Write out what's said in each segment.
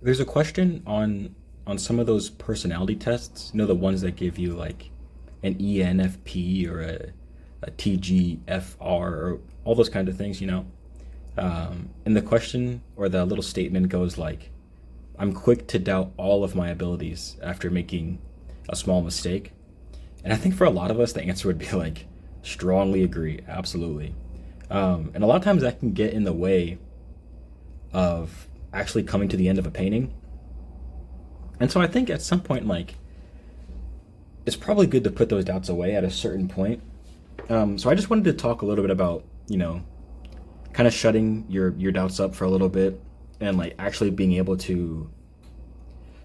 There's a question on some of those personality tests, the ones that give you like an ENFP or a TGFR or all those kind of things. And the question or the little statement goes like, I'm quick to doubt all of my abilities after making a small mistake. And I think for a lot of us, the answer would be like, strongly agree, absolutely. And a lot of times that can get in the way of actually coming to the end of a painting. And so I think at some point, like, it's probably good to put those doubts away at a certain point. So I just wanted to talk a little bit about, kind of shutting your doubts up for a little bit and like actually being able to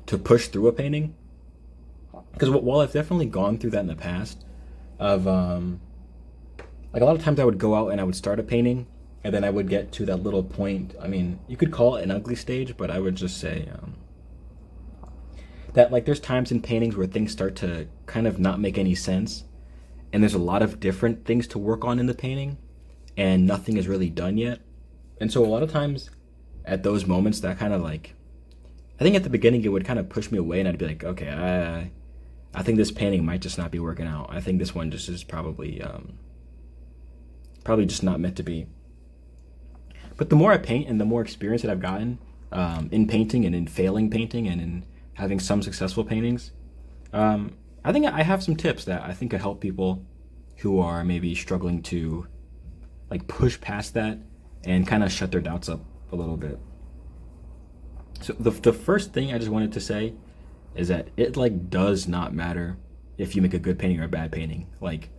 push through a painting. Because while I've definitely gone through that in the past, of like a lot of times I would go out and I would start a painting and then I would get to that little point. I mean, you could call it an ugly stage, but I would just say that like there's times in paintings where things start to kind of not make any sense, and there's a lot of different things to work on in the painting, and nothing is really done yet. And so a lot of times at those moments, that kind of like, I think at the beginning it would kind of push me away, and I'd be like, okay, I think this painting might just not be working out. I think this one just is probably just not meant to be. But the more I paint and the more experience that I've gotten in painting and in failing painting and in having some successful paintings, I think I have some tips that I think could help people who are maybe struggling to like push past that and kind of shut their doubts up a little bit. So the first thing I just wanted to say is that it like does not matter if you make a good painting or a bad painting. Like,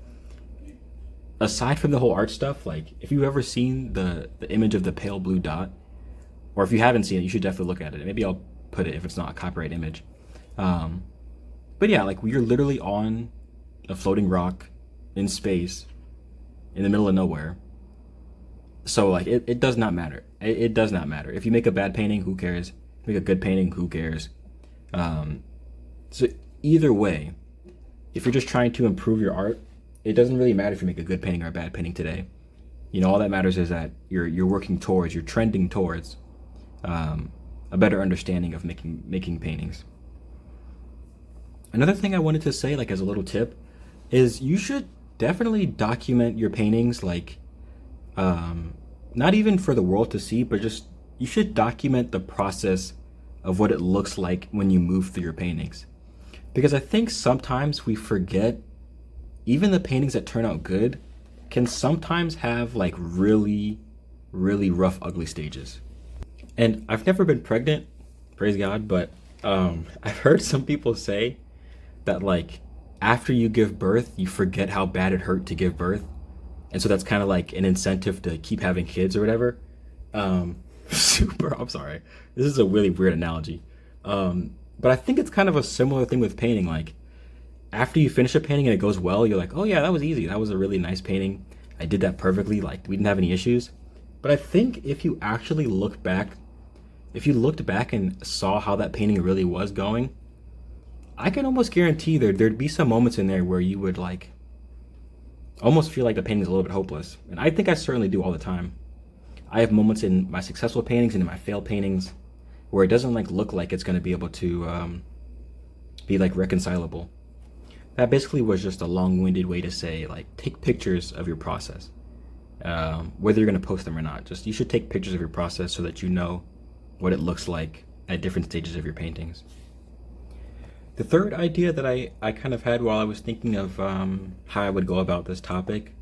aside from the whole art stuff, like if you've ever seen the image of the pale blue dot, or if you haven't seen it, you should definitely look at it. Maybe I'll put it if it's not a copyright image. But yeah, like you're literally on a floating rock in space in the middle of nowhere. So like it does not matter. It does not matter. If you make a bad painting, who cares? Make a good painting, who cares? So either way, if you're just trying to improve your art, it doesn't really matter if you make a good painting or a bad painting today. All that matters is that you're working towards, you're trending towards a better understanding of making paintings. Another thing I wanted to say, like as a little tip, is you should definitely document your paintings, like not even for the world to see, but just you should document the process of what it looks like when you move through your paintings. Because I think sometimes we forget even the paintings that turn out good can sometimes have like really, really rough, ugly stages. And I've never been pregnant, praise God, but I've heard some people say that like after you give birth, you forget how bad it hurt to give birth. And so that's kind of like an incentive to keep having kids or whatever. I'm sorry. This is a really weird analogy. But I think it's kind of a similar thing with painting. Like after you finish a painting and it goes well, you're like, oh yeah, that was easy. That was a really nice painting. I did that perfectly. Like we didn't have any issues. But I think if you actually look back, if you looked back and saw how that painting really was going, I can almost guarantee there'd be some moments in there where you would like almost feel like the painting is a little bit hopeless. And I think I certainly do all the time. I have moments in my successful paintings and in my failed paintings where it doesn't like look like it's going to be able to be like reconcilable. That basically was just a long-winded way to say like take pictures of your process, whether you're going to post them or not. Just you should take pictures of your process so that you know what it looks like at different stages of your paintings. The third idea that I kind of had while I was thinking of how I would go about this topic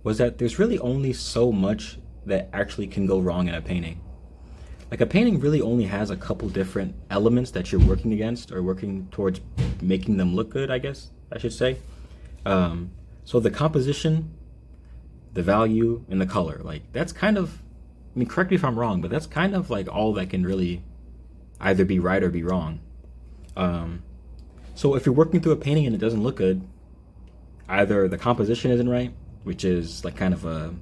was that there's really only so much that actually can go wrong in a painting. Like a painting really only has a couple different elements that you're working against or working towards making them look good, I guess I should say. So the composition, the value, and the color, like that's kind of, I mean, correct me if I'm wrong, but that's kind of like all that can really either be right or be wrong. So if you're working through a painting and it doesn't look good, either the composition isn't right, which is like kind of the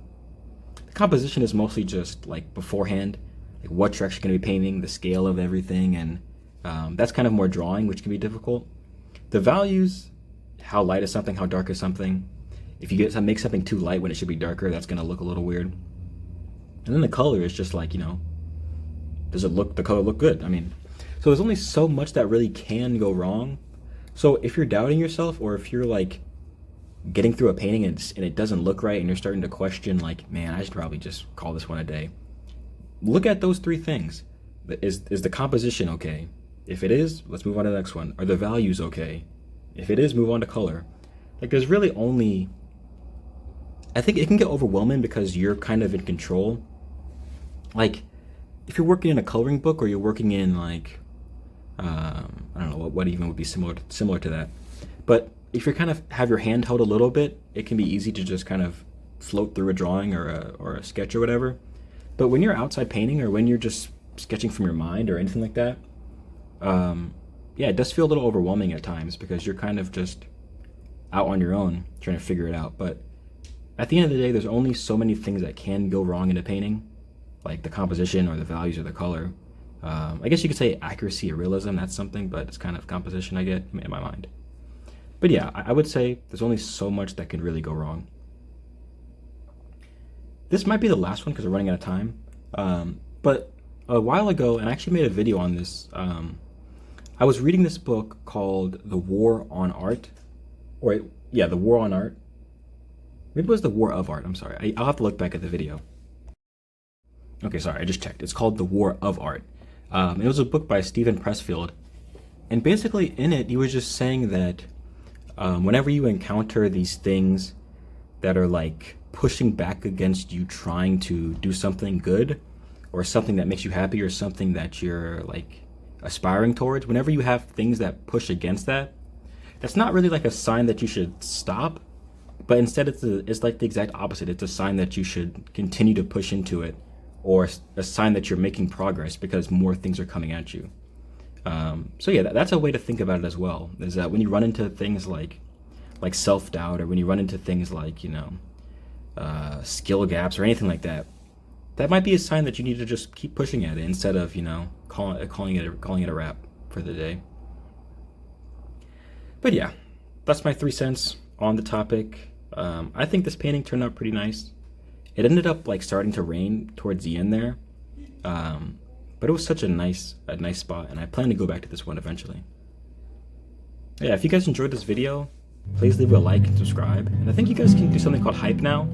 composition is mostly just like beforehand, like what you're actually going to be painting, the scale of everything, and that's kind of more drawing, which can be difficult. The values, how light is something, how dark is something. If you make something too light when it should be darker, that's going to look a little weird. And then the color is just like, does the color look good? I mean, So there's only so much that really can go wrong. So if you're doubting yourself, or if you're like getting through a painting and it doesn't look right and you're starting to question, like, man, I should probably just call this one a day, look at those three things. Is the composition okay? If it is, let's move on to the next one. Are the values okay? If it is, move on to color. Like, there's really only, I think it can get overwhelming because you're kind of in control. Like, if you're working in a coloring book, or you're working in like, I don't know what even would be similar to that. But if you kind of have your hand held a little bit, it can be easy to just kind of float through a drawing or a sketch or whatever. But when you're outside painting, or when you're just sketching from your mind or anything like that, yeah, it does feel a little overwhelming at times because you're kind of just out on your own trying to figure it out. But at the end of the day, there's only so many things that can go wrong in a painting, like the composition or the values or the color. I guess you could say accuracy or realism, that's something, but it's kind of composition, I get in my mind. But yeah, I would say there's only so much that could really go wrong. This might be the last one because we're running out of time. But a while ago, and I actually made a video on this, I was reading this book called The War on Art. Or, yeah, The War on Art. Maybe it was The War of Art, I'm sorry. I'll have to look back at the video. Okay, sorry, I just checked. It's called The War of Art. It was a book by Steven Pressfield. And basically in it, he was just saying that whenever you encounter these things that are like pushing back against you trying to do something good, or something that makes you happy, or something that you're like aspiring towards, whenever you have things that push against that, that's not really like a sign that you should stop, but instead it's like the exact opposite. It's a sign that you should continue to push into it, or a sign that you're making progress because more things are coming at you. So yeah, that's a way to think about it as well, is that when you run into things like self-doubt, or when you run into things like, skill gaps or anything like that, that might be a sign that you need to just keep pushing at it instead of, calling it a wrap for the day. But yeah, that's my 3 cents on the topic. I think this painting turned out pretty nice. It ended up like starting to rain towards the end there, but it was such a nice spot, and I plan to go back to this one eventually. Yeah, if you guys enjoyed this video, please leave a like and subscribe. And I think you guys can do something called hype now,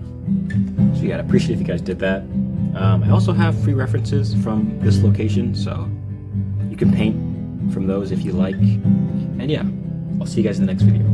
so yeah, I'd appreciate if you guys did that. I also have free references from this location, so you can paint from those if you like. And yeah, I'll see you guys in the next video.